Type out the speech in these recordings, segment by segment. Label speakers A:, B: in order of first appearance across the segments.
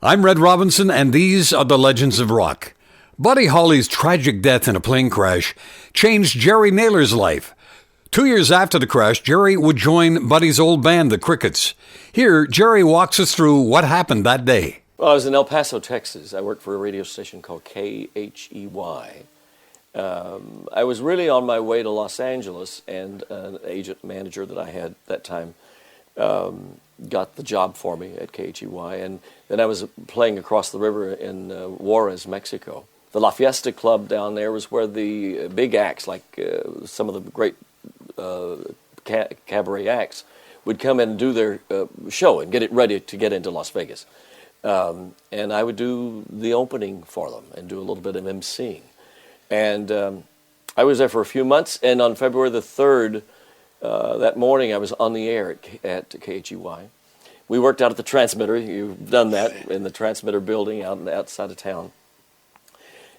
A: I'm Red Robinson, and these are the Legends of Rock. Buddy Holly's tragic death in a plane crash changed Jerry Naylor's life. 2 years after the crash, Jerry would join Buddy's old band, the Crickets. Here, Jerry walks us through what happened that day.
B: Well, I was in El Paso, Texas. I worked for a radio station called KHEY. I was really on my way to Los Angeles, and an agent manager that I had at that time got the job for me at KHEY, and then I was playing across the river in Juarez, Mexico. The La Fiesta Club down there was where the big acts, like some of the great cabaret acts, would come in and do their show and get it ready to get into Las Vegas. And I would do the opening for them and do a little bit of emceeing. And I was there for a few months, and on February the 3rd, that morning, I was on the air at KHEY. We worked out at the transmitter. You've done that in the transmitter building outside of town.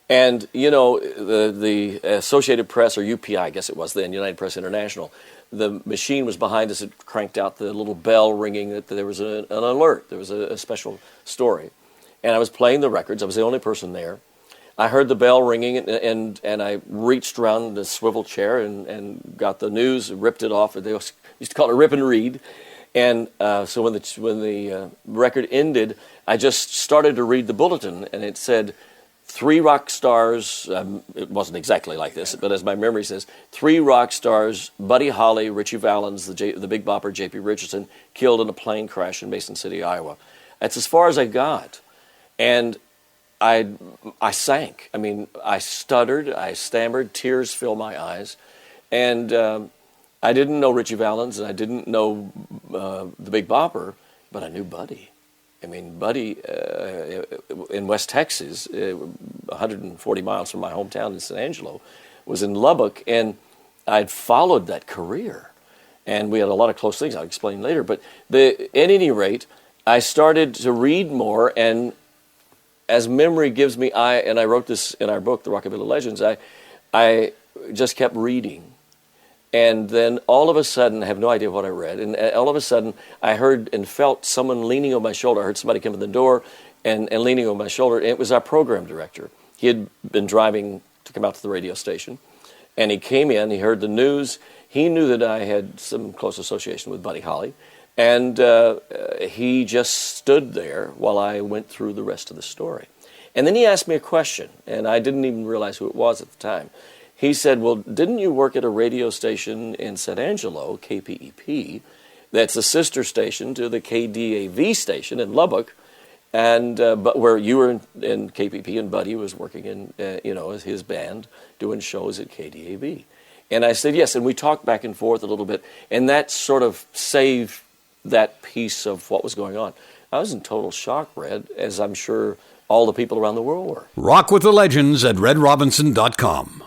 B: And, you know, the Associated Press, or UPI, I guess it was then, United Press International, the machine was behind us. It cranked out the little bell ringing that there was an alert. There was a special story. And I was playing the records. I was the only person there. I heard the bell ringing, and I reached around the swivel chair and got the news, ripped it off. They used to call it rip and read. And so when the record ended, I just started to read the bulletin, and it said, 3 rock stars, it wasn't exactly like this, but as my memory says, 3 rock stars, Buddy Holly, Ritchie Valens, the Big Bopper, J.P. Richardson, killed in a plane crash in Mason City, Iowa. That's as far as I got. And I sank. I mean, I stuttered, I stammered, tears filled my eyes. And I didn't know Ritchie Valens, and I didn't know the Big Bopper, but I knew Buddy. I mean, Buddy in West Texas, 140 miles from my hometown in San Angelo, was in Lubbock, and I'd followed that career. And we had a lot of close things I'll explain later. But at any rate, I started to read more, and as memory gives me, and I wrote this in our book, The Rockabilly Legends, I just kept reading. And then all of a sudden, I have no idea what I read, and all of a sudden, I heard and felt someone leaning on my shoulder. I heard somebody come in the door and leaning on my shoulder, and it was our program director. He had been driving to come out to the radio station, and he came in, he heard the news. He knew that I had some close association with Buddy Holly, and he just stood there while I went through the rest of the story. And then he asked me a question, and I didn't even realize who it was at the time. He said, well, didn't you work at a radio station in San Angelo, KPEP, that's a sister station to the KDAV station in Lubbock, and but where you were in KPEP and Buddy was working in, his band, doing shows at KDAV. And I said, yes, and we talked back and forth a little bit, and that sort of saved that piece of what was going on. I was in total shock, Red, as I'm sure all the people around the world were.
A: Rock with the Legends at redrobinson.com.